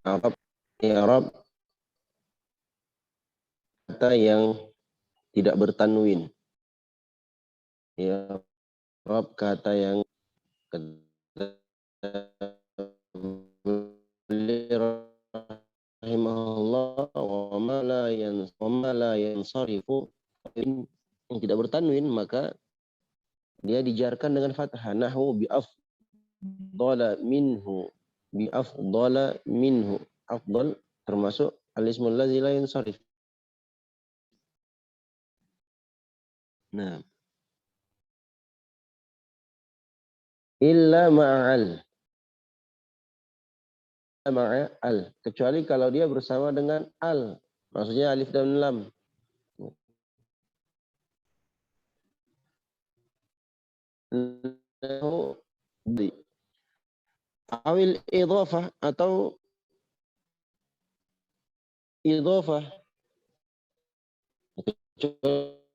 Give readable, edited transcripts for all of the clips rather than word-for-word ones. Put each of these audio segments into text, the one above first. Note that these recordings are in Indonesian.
Arab, Arab kata yang tidak bertanwin. Ya, Arab kata yang rahimahullah wa ma la yansarifu, yang tidak bertanwin maka dia dijarkan dengan fathah. Nahwu bi afdala minhu, bi afdala minhu. Afdal termasuk al-ismul ladzi la yansarif. Nah, illa ma'al, ma'al, kecuali kalau dia bersama dengan al, maksudnya alif dan lam. Awil idhafah atau idhafah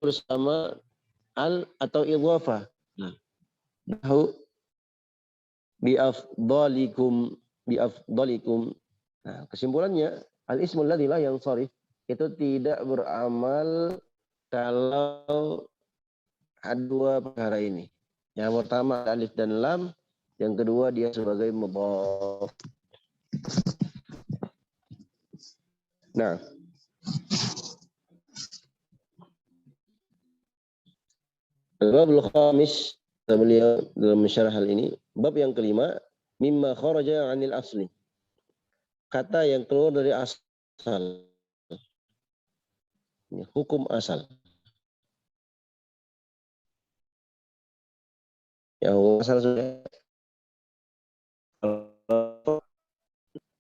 bersama al atau idhafah. Nahu biafdalikum, biafdalikum. Nah, kesimpulannya al-ismul ladzi la yansharif itu tidak beramal kalau ada dua perkara ini. Yang pertama alif dan lam, yang kedua dia sebagai mudhaf. Nah, al-babul khamis, beliau dalam mensyarah hal ini, bab yang kelima, mimma kharaja 'anil asli. Kata yang keluar dari asal. Hukum asal. Yang asal sudah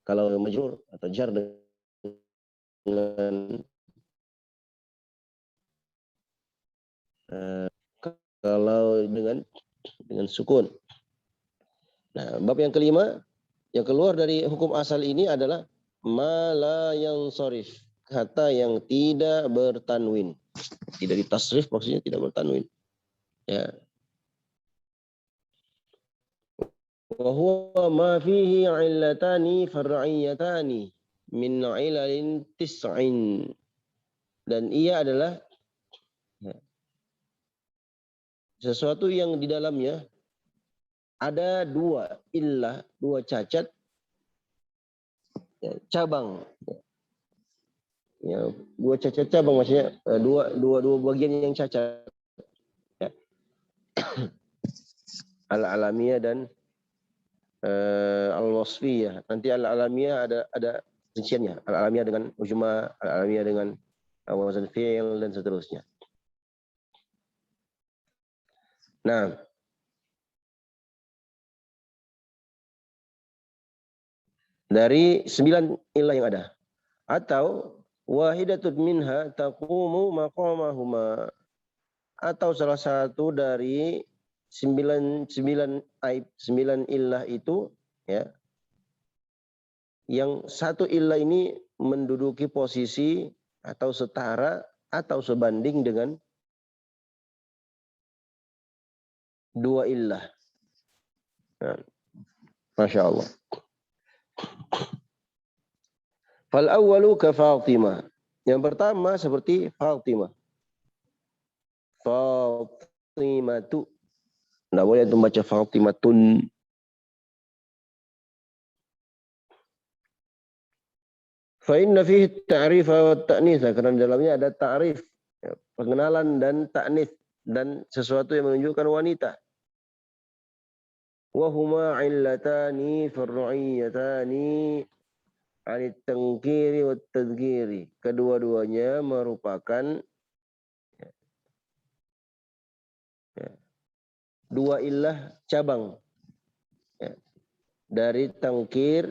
kalau majrur atau jar dengan kalau dengan sukun. Nah, bab yang kelima yang keluar dari hukum asal ini adalah ma la yansharif, kata yang tidak bertanwin. Tidak ditasrif maksudnya tidak bertanwin. Ya. Wa huwa ma fihi 'illatani far'iyatani min 'ilalin tis'in. Dan ia adalah sesuatu yang di dalamnya ada dua illah, dua cacat, cabang. Ya, dua cacat cabang maksudnya dua bagian yang cacat. Ya. Al-alamiyah dan al-wasfiyah. Nanti al-alamiyah ada rinciannya. Al-alamiyah dengan ujma, al-alamiyah dengan wazan fi'il dan seterusnya. Nah, dari 9 ilah yang ada, atau wahidatun minha taqumu maqamahuma, atau salah satu dari 9 aib, 9 ilah itu, ya, yang satu ilah ini menduduki posisi atau setara atau sebanding dengan dua ilah. Nah, Masya Allah. Fal awwalu ka Fatimah. Yang pertama seperti Fatimah. Fatimatu. Nggak boleh itu baca Fatimatun. Fa inna fihi ta'rif wa ta'nits, karena dalamnya ada ta'rif, pengenalan dan ta'nits, dan sesuatu yang menunjukkan wanita. Wa huma 'illatani far'iyatani 'anit tangkiri wat tadhkiri. Kedua-duanya merupakan dua illah cabang, ya, dari tangkir,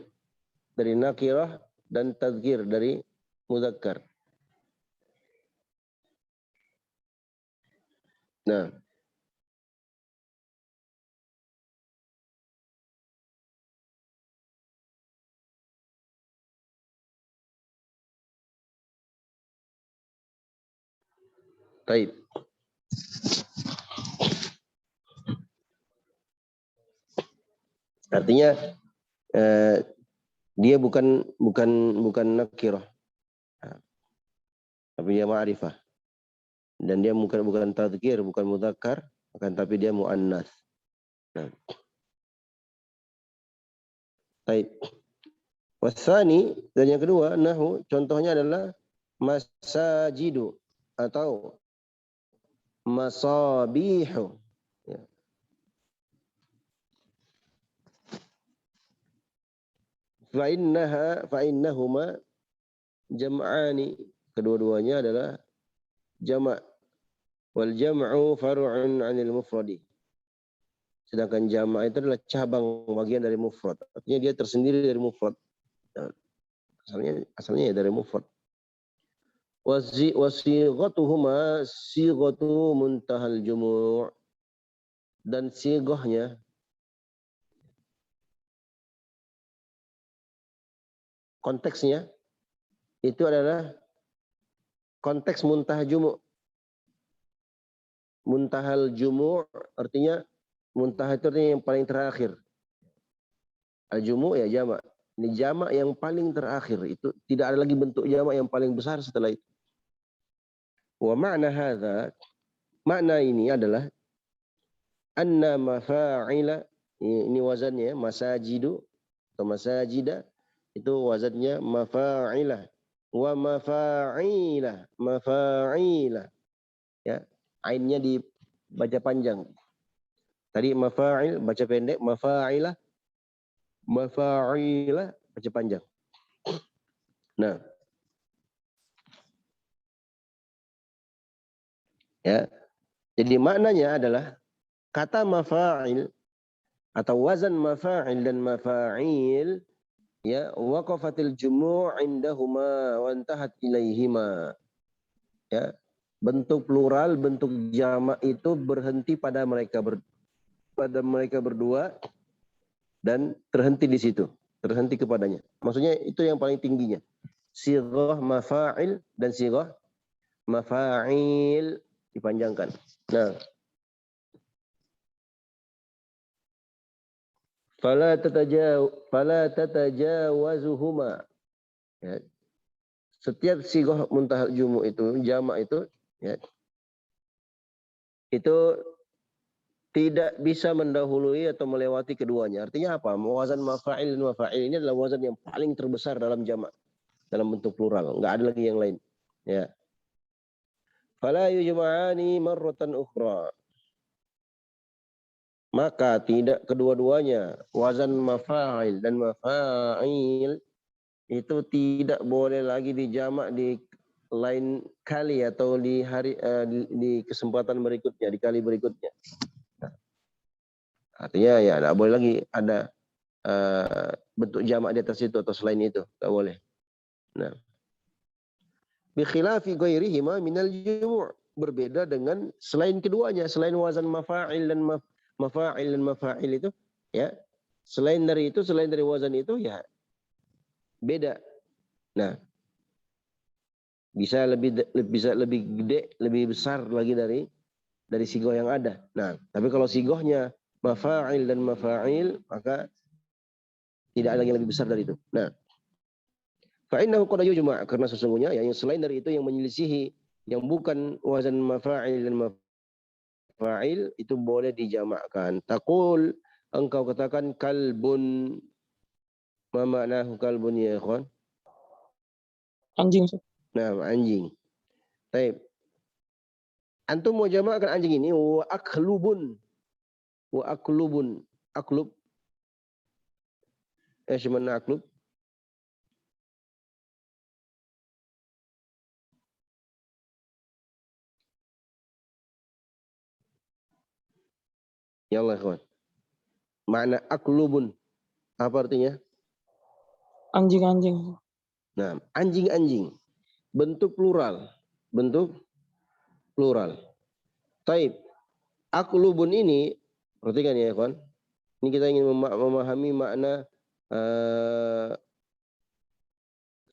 dari nakirah, dan tadhkir dari muzakkar. Nah, baik. Artinya Dia bukan nakirah, tapi dia ma'rifah. Dan dia bukan tadzkir, bukan mudzakkar, akan tapi dia muannas. Nah, baik. Wasani, dan yang kedua, nahu, contohnya adalah masajidu atau masabihu. Ya. Fa'innahuma jam'ani. Kedua-duanya adalah jama'. Wal jam'u far'un 'anil mufradi. Sedangkan jama' itu adalah cabang bagian dari mufrad. Artinya dia tersendiri dari mufrad. Asalnya ya dari mufrad. Wasighatuhuma sighatu muntahal jumu'. Dan sighahnya, konteksnya itu adalah konteks muntah jumu'. Muntahal jumu' artinya muntah itu artinya yang paling terakhir. Al-jumu' ya jamak. Ini jamak yang paling terakhir. Itu tidak ada lagi bentuk jamak yang paling besar setelah itu. Wa ma'na hadza, makna ini adalah anna mafa'ila, ini wazannya masajidu atau masajida, itu wazannya mafa'ila. Wa mafa'ila. Ya, ainnya dibaca panjang. Tadi mafa'il baca pendek, mafa'ila baca panjang. Nah, ya. Jadi maknanya adalah kata mafa'il atau wazan mafa'il dan mafa'il, ya, waqafatil jumu' indahuma wa intahat ilaihima. Ya, bentuk plural, bentuk jamak itu berhenti pada mereka berdua dan terhenti di situ, terhenti kepadanya. Maksudnya itu yang paling tingginya. Sighah mafa'il dan sighah mafa'il dipanjangkan. Nah, fala tatajawazuhuma. Ya. Setiap sighah muntahal jumu' itu, jamak itu, ya, itu tidak bisa mendahului atau melewati keduanya. Artinya apa? Wazan mafa'il dan mafa'il ini adalah wazan yang paling terbesar dalam jamak, dalam bentuk plural. Enggak ada lagi yang lain. Ya. Fala yujma'ani marratan ukhra. Maka tidak kedua-duanya, wazan mafa'il dan mafa'il, itu tidak boleh lagi dijamak di lain kali atau di di kesempatan berikutnya, di kali berikutnya. Artinya ya tidak boleh lagi ada bentuk jamak di atas itu atau selain itu, tidak boleh. Nah, bi khilafi ghairihima minal jumu', berbeda dengan selain keduanya, selain wazan mafa'il dan mafa'il itu, ya. Selain dari itu, selain dari wazan itu, ya beda. Nah, bisa lebih gede, lebih besar lagi dari sigoh yang ada. Nah, tapi kalau sigohnya mafa'il dan mafa'il, maka tidak ada yang lebih besar dari itu. Nah, fa'innahu qad yujma', karena sesungguhnya yang selain dari itu yang menyelisihi yang bukan wazan mafa'il dan mafa'il itu boleh dijamakkan. Taqul, engkau katakan kalbun. Ma ma'nahu kalbun ya ikhwan? Anjing. Nah, anjing. Baik. Antum mau jamakkan anjing ini wa aklubun. Wa aklubun. Aklub. Mana aklub? Ya Allah, ikhwan. Makna aklubun. Apa artinya? Anjing-anjing. Nah, anjing-anjing. Bentuk plural. Bentuk plural. Taib. Aklubun ini, perhatikan ya ikhwan. Ini kita ingin memahami makna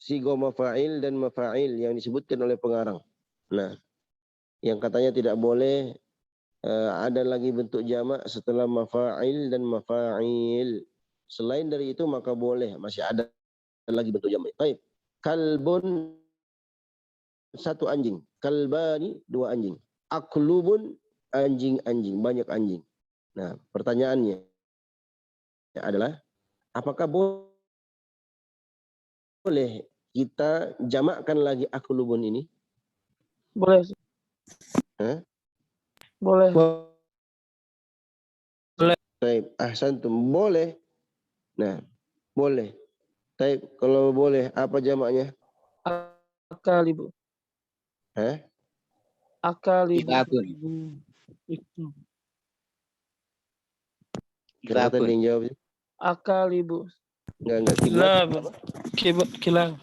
sigo mafa'il dan mafa'il yang disebutkan oleh pengarang. Nah, yang katanya tidak boleh ada lagi bentuk jamak setelah mafa'il dan mafa'il. Selain dari itu maka boleh, masih ada lagi bentuk jamak. Baik. Kalbun satu anjing. Kalbani dua anjing. Aklubun anjing-anjing, banyak anjing. Nah, pertanyaannya adalah apakah boleh kita jamakkan lagi aklubun ini? Boleh. Hah? Boleh. Baik, ahsantum, boleh. Nah, boleh. Baik, kalau boleh apa jamaknya? Akalibu. Hah? Akalibu. Siapa tadi yang jawab? Akalibu. Enggak kiblat. Kilab.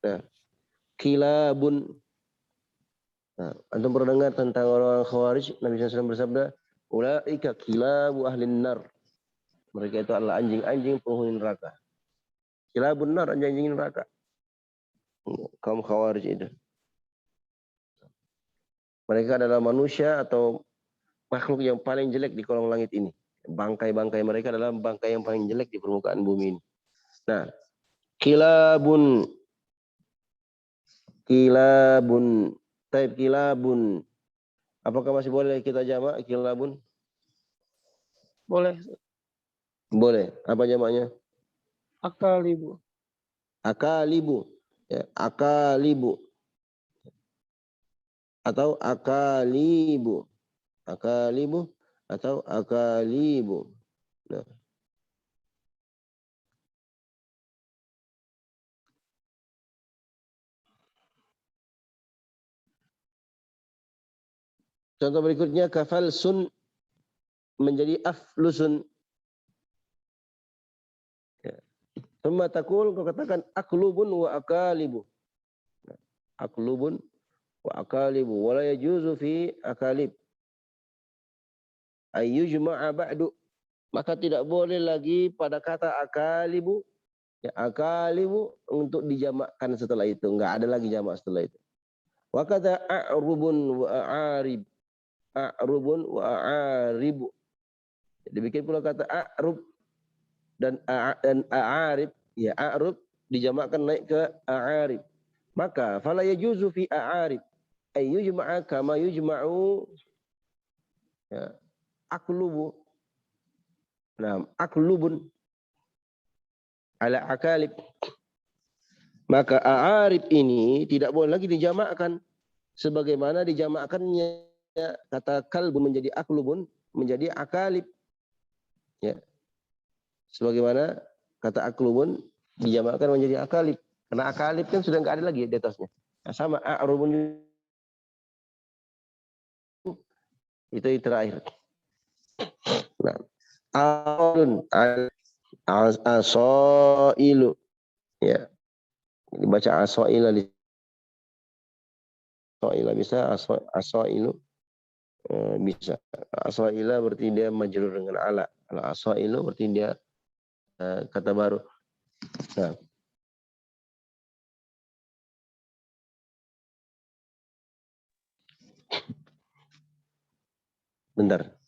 Nah, kilabun. Nah, antum pernah dengar tentang orang-orang Khawarij? Nabi SAW bersabda, ulaika kilabu ahlin nar. Mereka itu adalah anjing-anjing penghuni neraka. Kilabun nar, anjing-anjing neraka. Kaum Khawarij itu. Mereka adalah manusia atau makhluk yang paling jelek di kolong langit ini. Bangkai-bangkai mereka adalah bangkai yang paling jelek di permukaan bumi ini. Nah, kilabun. Taib kilabun. Apakah masih boleh kita jamak kilabun? Boleh. Boleh. Apa jamaknya? Akalibu. Akalibu. Ya, akalibu. Atau akalibu. Akalibu atau akalibu. Nah. Contoh berikutnya kafalsun menjadi aflusun. Ya. Thumma taqul, kau katakan aklubun wa akalibu. Aklubun wa akalibu wala yajuzu fi akalib ayyujma'a ba'du. Maka tidak boleh lagi pada kata akalibu, ya akalibu untuk dijamakkan setelah itu. Enggak ada lagi jamak setelah itu. Wa kata a'rubun wa a'arib. A'rubun wa a'aribu. Dibikin pula kata a'rub dan a'arib. Ya a'rub dijamakkan naik ke a'arib. Maka fala yajuzu fi a'arib ay yujma'a kama yujma'u ya, aklubu. Nah, aklubun ala akalib. Maka a'arib ini tidak boleh lagi dijamakkan sebagaimana dijamakkannya kata kalbu menjadi aklubun menjadi akalib. Ya. Sebagaimana kata aklubun dijamakkan menjadi akalib. Karena akalib kan sudah enggak ada lagi di atasnya. Nah, sama a'rubun itu terakhir. Nah, alun asailu ya. Dibaca asaila di asaila bisa asailu bisa. Asaila berarti dia majrur dengan ala. Kalau asailu berarti dia kata baru. Nah. Bentar.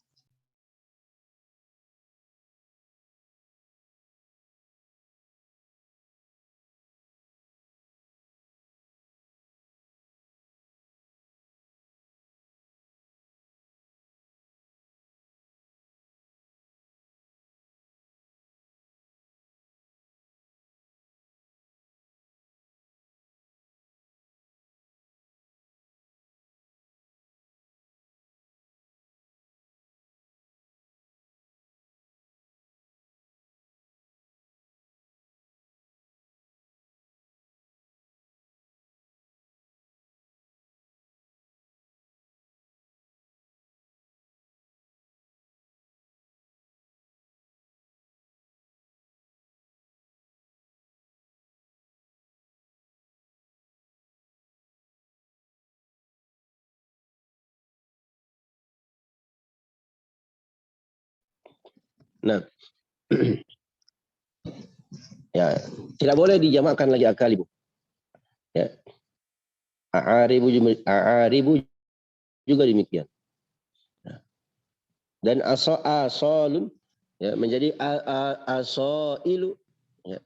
Nah. Ya, tidak boleh dijamakkan lagi akalibu. Ya. A'aribu juga demikian. Dan asalun ya menjadi asailu ya.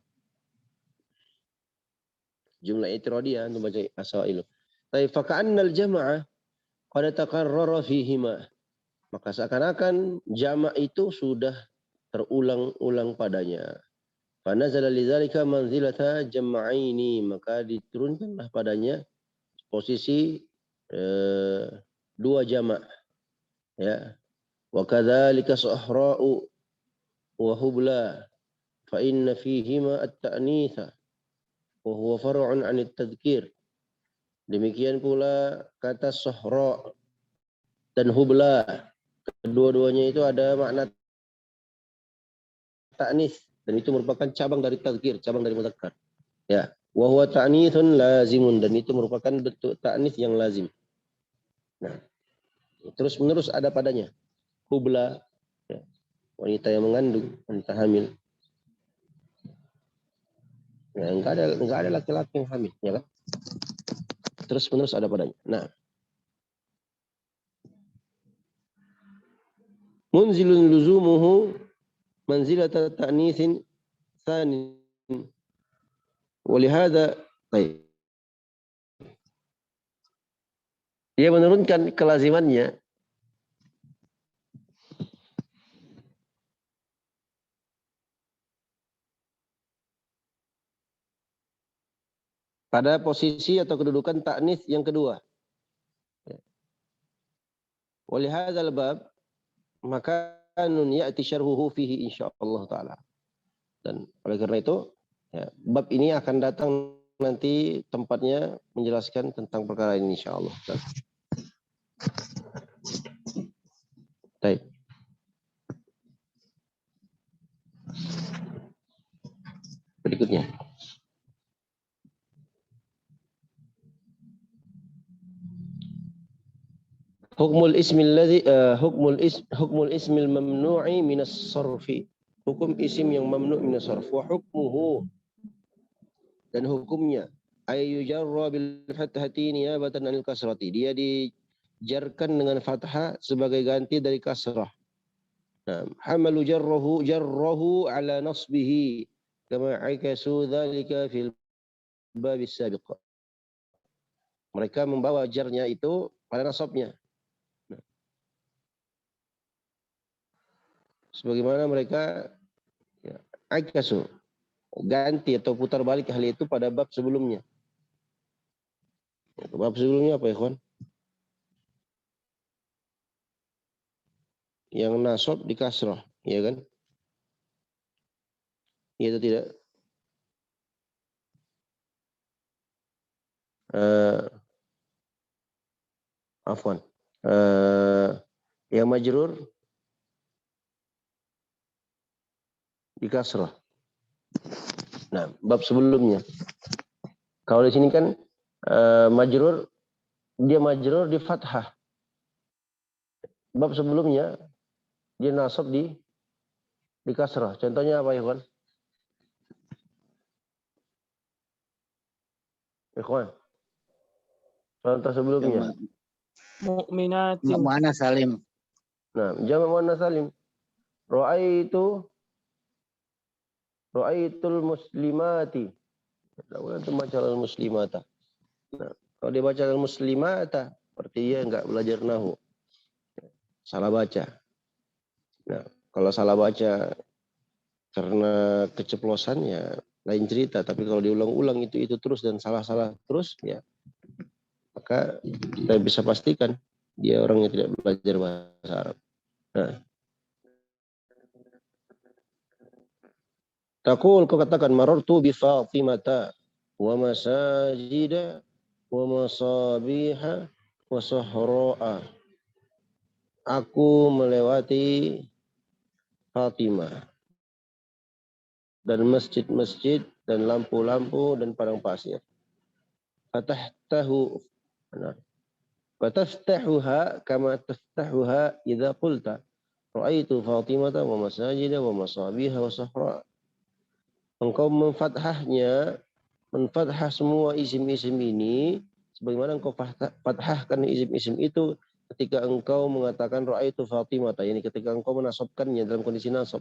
jumlah i'tiradiyah untuk baca asailu. Tapi faka'annal jama'ah qad taqarrara fihima. Maka seakan-akan jamak itu sudah terulang-ulang padanya. Fanazala lidzalika manzilata jam'aini, maka diturunkanlah padanya posisi dua jamak, ya. Wa kadzalika sahra'u wa hubla fa inna fihima at-ta'nitsa wa huwa far'un 'an at-tadhkir. Demikian pula kata sahra dan hubla, kedua-duanya itu ada makna ta'nis, dan itu merupakan cabang dari tadhkir, cabang dari mudzakkar. Ya, wa huwa ta'nitsun lazimun, dan itu merupakan bentuk ta'nis yang lazim. Nah, terus menerus ada padanya. Hubla, ya, wanita yang mengandung, wanita hamil. Ya, enggak ada laki-laki yang hamil, ya kan? Terus menerus ada padanya. Nah, munzilun luzumuhu manzilata ta'nitsin tsani. Walihada, baik. Dia menurunkan kelazimannya pada posisi atau kedudukan ta'nis yang kedua. Walihadzal bab, maka nun ya'ti syarhuhu fihi insyaallah taala. Dan oleh karena itu, ya, bab ini akan datang nanti tempatnya menjelaskan tentang perkara ini insyaallah. Baik. Berikutnya. Hukmul ismil mamnu'i minas sarfi. Hukum isim yang mamnu' minas sarf. Wa hukmuhu, dan hukumnya ayyujarra bil fathati niyabatan anil kasrati. Dia dijarkan dengan fathah sebagai ganti dari kasrah. Nah, hamalu jarrahu ala nasbihi kama akasu dzalika fil babis sabiq. Mereka membawa jarnya itu pada nasabnya. Sebagaimana mereka ya, akasu, ganti atau putar balik hal itu pada bab sebelumnya. Bab sebelumnya apa ya, kawan? Yang nasab di kasrah, ya kan? Iya atau tidak? Afwan. Yang majrur di kasrah. Nah, bab sebelumnya. Kalau di sini kan majrur, dia majrur di fathah. Bab sebelumnya dia nasab di kasrah. Contohnya apa, Ikhwan? Ikhwan. Contoh sebelumnya. Mu'minatin. Mu'annas salim. Nah, jamak muannas salim. Ra'aitul muslimati. Lalu itu baca al-muslimata. Nah, kalau dia baca al-muslimata, berarti dia enggak belajar nahu. Salah baca. Nah, kalau salah baca karena keceplosan ya lain cerita. Tapi kalau diulang-ulang itu terus dan salah-salah terus, ya maka kita bisa pastikan dia orang yang tidak belajar bahasa Arab. Nah, Taqul, kau katakan marartu bi Fatimata wa masajida wa masabiha wa sahra'a. Aku melewati Fatimah dan masjid-masjid dan lampu-lampu dan padang pasir. Fataftahuha kama taftahuha idza qulta ra'aitu Fatimata wa masajida wa masabiha wa sahra'a. Engkau menfathah semua isim-isim ini sebagaimana engkau fathahkan isim-isim itu ketika engkau mengatakan ra'aitu Fatimah, yakni ketika engkau menasabkannya dalam kondisi nasab.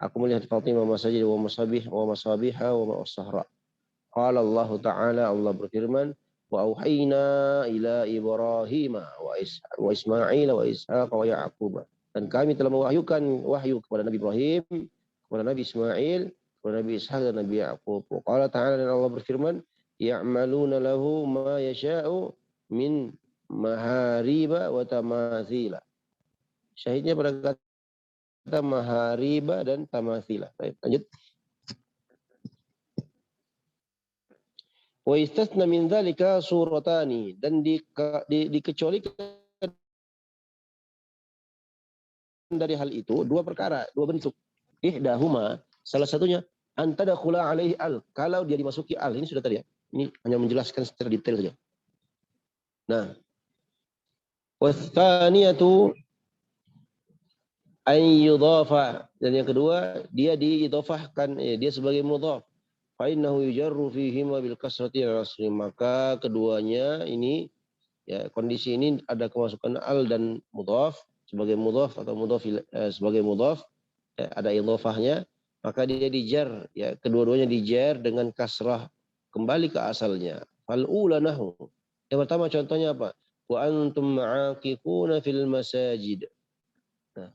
Aku melihat Fatimah masajid wa masabih wa masabiha wa sahra. Qala Allah Ta'ala, Allah berfirman, wa auhayna ila Ibrahim wa Ismail wa Ishaq wa Ya'qub. Dan kami telah mewahyukan wahyu kepada Nabi Ibrahim, kepada Nabi Ismail, kepada Nabi Ishaq dan Nabi Ya'qub. Qala Ta'ala, dan Allah berfirman, ya'maluna lahu ma yasha'u min mahariba wa tamathila. Syahidnya pada kata mahariba dan tamathila. Baik, lanjut. Wa istasna min dzalika suratani, dan dikecualikan dari hal itu dua perkara, dua bentuk. Ihdahuma, salah satunya antadakhula alaihi al, kalau dia dimasuki al, ini sudah tadi ya. Ini hanya menjelaskan secara detail saja. Nah, watsaniyatu an yudhafa, dan yang kedua dia diidhafahkan, dia sebagai mudhaf. Fa innahu yujarru fihi ma bil kasrati al asri, maka keduanya ini ya, kondisi ini ada kemasukan al dan mudhaf sebagai mudhaf atau mudhaf sebagai mudhaf, ya, ada idhafahnya, maka dia dijar, ya, kedua-duanya dijar dengan kasrah kembali ke asalnya. Fal ula nahu, yang pertama contohnya apa? Wa antum ma'akifuna fil masajid. Nah,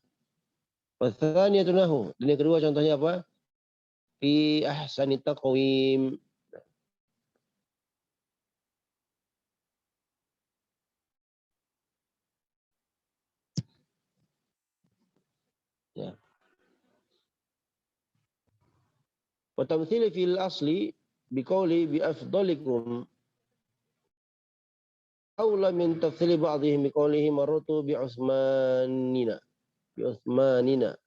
wa tsaniyatu nahu, dan yang kedua contohnya apa? Fi ahsani taqwim. Ya. Wa tamthili fil asli biqauli bi afdalikum aula min tafsili ba'dihim biqaulihi marrutu bi Utsmanina. Bi Utsmanina.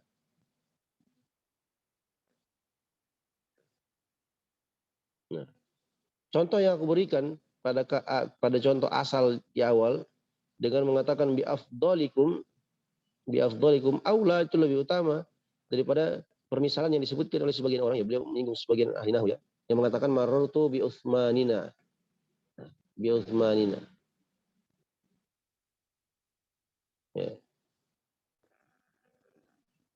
Nah, contoh yang aku berikan pada contoh asal di awal dengan mengatakan bi afdalikum aula, itu lebih utama daripada permisalan yang disebutkan oleh sebagian orang, ya, beliau menyinggung sebagian ahli nahwu, ya, yang mengatakan marrutu bi Utsmanina. Bi Utsmanina. Ya.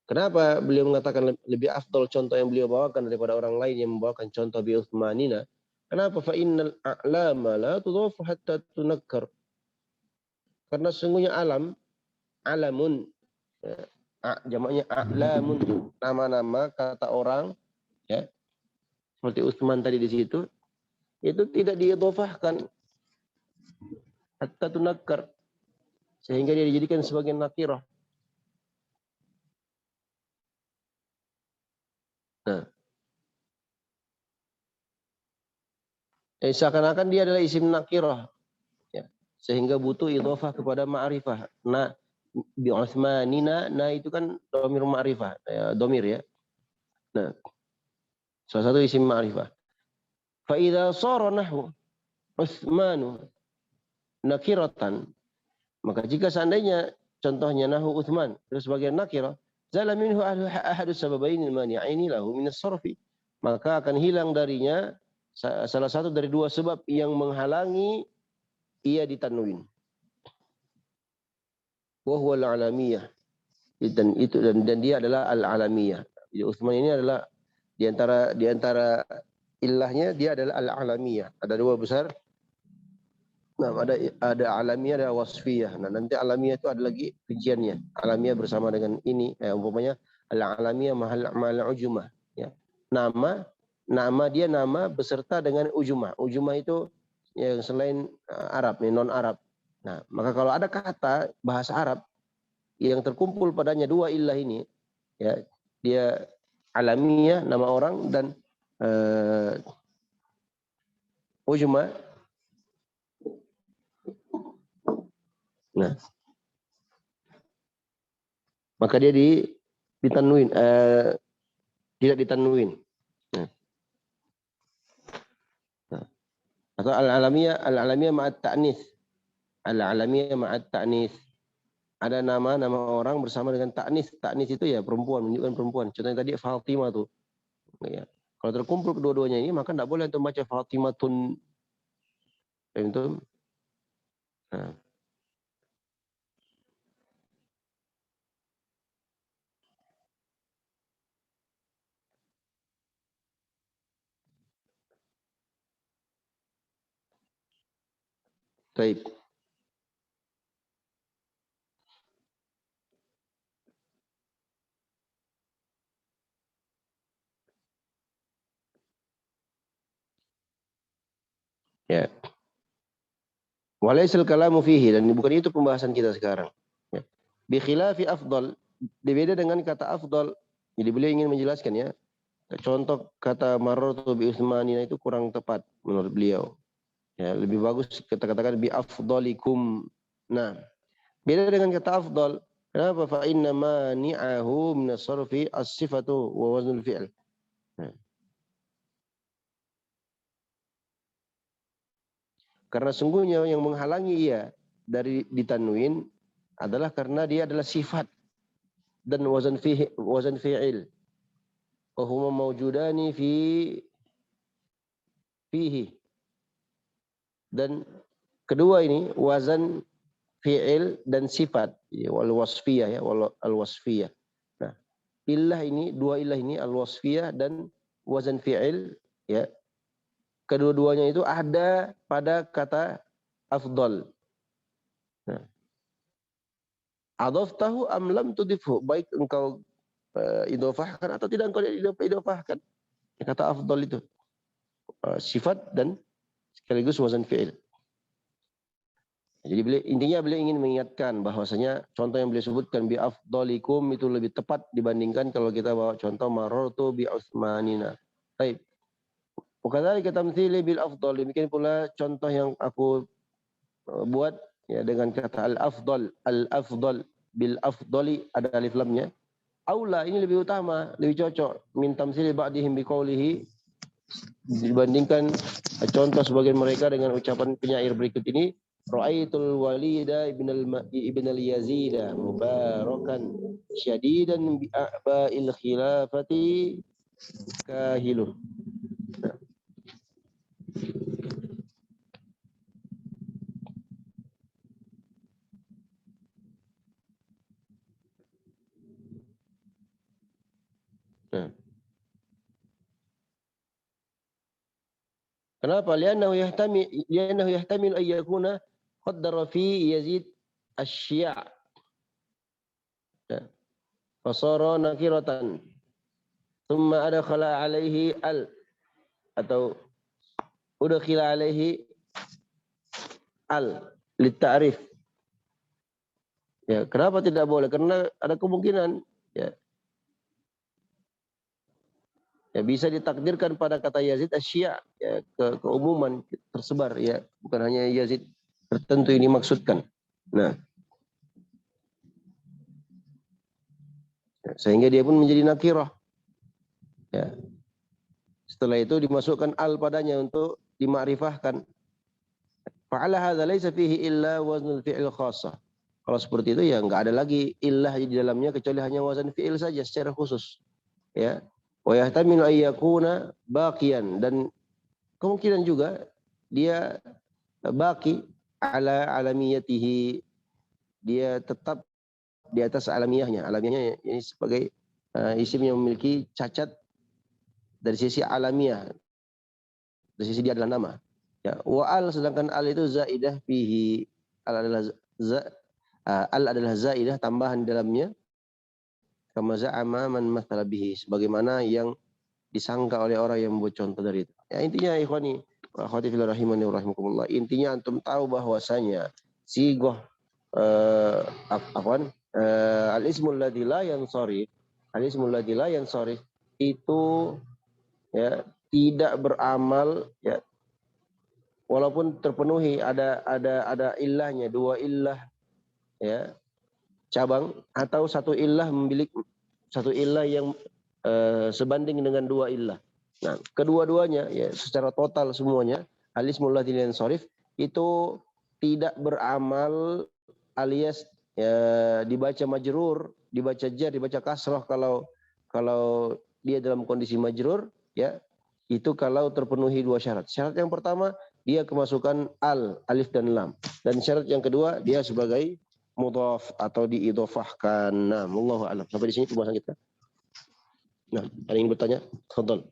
Kenapa beliau mengatakan lebih afdal contoh yang beliau bawakan daripada orang lain yang membawakan contoh bi Utsmanina? Kenapa? Fa innal a'lama la tudhafu hatta tunakkar. Karena sesungguhnya alamun, ya, jamaknya a'lamun, nama-nama kata orang, ya, seperti Utsman tadi di situ, itu tidak diidhafahkan hatta tunakkar, sehingga dia dijadikan sebagai nakirah. Nah, seakan-akan dia adalah isim nakirah, ya, sehingga butuh idhafah kepada ma'rifah. Nah, bi Utsmanina, nah itu kan domir ma'rifah, ya, domir, ya. Nah, salah satu isim ma'rifah. Fa idza shara nahwu Utsmanu nakiratan, maka jika seandainya contohnya nahu Utsman terus sebagai nakirah, zala minhu ahadus sababaini mani'aini lahu min as-sarfi, maka akan hilang darinya salah satu dari dua sebab yang menghalangi ia ditanwin. Wa huwa al-alamiyah, dan dia adalah al-alamiyah. Jadi Utsman ini adalah di antara ilahnya dia adalah al-alamiyah. Ada dua besar. Nah, ada alamiah, ada wasfiyah. Nah, nanti alamiah itu ada lagi rinciannya. Alamiah bersama dengan ini, umpamanya al-alamiyah mahal ujumah, ya. Nama dia nama beserta dengan ujumah. Ujumah itu yang selain Arab, non Arab. Nah, maka kalau ada kata bahasa Arab yang terkumpul padanya dua ilah ini, ya, dia alamiah nama orang dan ujumah. Nah, maka dia ditanwin, tidak ditanwin. Nah, atau al-alamiyah ma'at ta'nis. Al-alamiyah ma'at ta'nis. Ada nama orang bersama dengan ta'nis. Ta'nis itu ya perempuan, menunjukkan perempuan. Contohnya tadi Fatimah tuh. Ya. Kalau terkumpul kedua-duanya ini, maka tidak boleh untuk baca Fatimatun. Itu. Nah. Baik. Ya. Walaisal kalamu fihi, dan bukan itu pembahasan kita sekarang. Ya. Bi khilafi afdal, berbeda dengan kata afdal. Jadi beliau ingin menjelaskan ya, contoh kata marartu bi Utsmanina itu kurang tepat menurut beliau. Ya, lebih bagus kita katakan bi afdalikum. Nah, beda dengan kata afdal. Kenapa? Fa inna mani'ahu min as-sarfi as-sifatu wa waznul fi'l. Nah, karena sungguhnya yang menghalangi ia dari ditanwin adalah karena dia adalah sifat dan wazan fi'il. Wa huma mawjudani fihi. Dan kedua ini wazan fi'il dan sifat, wal wasfiyah ya, wal wasfiyah. Nah, dua ilah ini al wasfiyah dan wazan fi'il ya. Kedua-duanya itu ada pada kata afdal. Nah, adaftahu am lam tudifhu, baik engkau idofahkan atau tidak engkau idofahkan. Kata afdal itu sifat dan sekaligus wazan fi'il. Jadi intinya beliau ingin mengingatkan bahwasanya contoh yang beliau sebutkan bi afdalikum itu lebih tepat dibandingkan kalau kita bawa contoh marartu bi Utsmanina. Baik. Wakadzalika tamtsili bil afdal, demikian pula contoh yang aku buat ya dengan kata al-afdal bil afdali ada alif lamnya. Aula ini lebih utama, lebih cocok min tamtsili ba'dihim bi qaulihi dibandingkan contoh sebagian mereka dengan ucapan penyair berikut ini. Ra'aitul walida ibn al-Yazid mubarakan syadidan bi a'ba'il khilafati kahiluh. Nah. Kenapa? Li'annahu yahtamil an yakuna qaddara fi Yazid asy-syi'. Fasara nakiratan. Thumma adkhala alaihi al atau udkhila alaihi al litta'rif. Ya, kenapa tidak boleh? Karena ada kemungkinan ya. Ya, bisa ditakdirkan pada kata Yazid asy-syi' ya, keumuman tersebar ya, bukan hanya Yazid tertentu ini maksudkan. Nah, sehingga dia pun menjadi nakirah. Ya. Setelah itu dimasukkan al padanya untuk dimakrifahkan. Fa'ala hadza laisa fihi illa waznul fi'il khassah. Kalau seperti itu ya enggak ada lagi illah di dalamnya kecuali hanya wazan fi'il saja secara khusus. Ya. Wa yahtamilu an yakuna baqiyan, dan kemungkinan juga dia baqi ala alamiyatihi, dia tetap di atas alamiahnya. Alamiahnya ini sebagai isim yang memiliki cacat dari sisi alamiah, dari sisi dia adalah nama. Ya, wa al, sedangkan al itu zaidah fihi, al adalah zaidah tambahan di dalamnya, kama za'ama man mathala bihi, sebagaimana yang disangka oleh orang yang membuat contoh dari itu. Ya, intinya ikhwani wa akhwati fillah rahimani wa rahimakumullah, intinya antum tahu bahwasanya sigoh al-ismul ladzi la yansharif, al-ismul ladzi la yansharif itu ya tidak beramal ya, walaupun terpenuhi ada illahnya, dua illah ya cabang, atau satu illah memiliki satu illah yang sebanding dengan dua illah. Nah, kedua-duanya ya secara total semuanya al-ismul ladzi la yansharif itu tidak beramal, alias ya, dibaca majrur, dibaca jar, dibaca kasrah kalau dia dalam kondisi majrur ya, itu kalau terpenuhi dua syarat. Syarat yang pertama dia kemasukan alif dan lam, dan syarat yang kedua dia sebagai mudhaf atau diidhofahkan. Nah, wallahu a'lam. Sampai di sini pembahasan kita. Nah, ada yang bertanya? Tafadhal.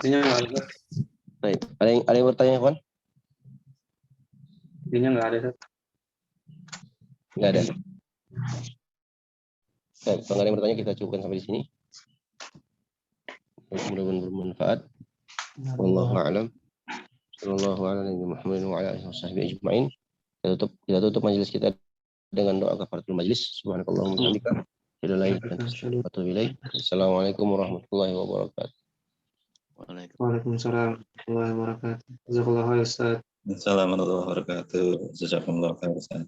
Sepertinya nggak ada. Baik. Ada yang bertanya, kawan? Sepertinya nggak ada. Ustaz. Nggak ada. Baik, kalau nggak ada yang bertanya, kita cukupkan sampai di sini. Mudah-mudahan bermanfaat. Wallahu a'lam. Sallallahu ala nabi Muhammad wa ala alihi wasahbihi ajma'in. Kita tutup majelis kita dengan doa kafaratul majlis. Subhanakallahumma wa bihamdika, asyhadu an la ilaha illa anta, astaghfiruka wa atubu ilaik. Assalamualaikum warahmatullahi wabarakatuh. Waalaikumsalam warahmatullahi wabarakatuh. Jazakallahu khairan Ustaz. Assalamualaikum warahmatullahi wabarakatuh. Jazakumullah khairan.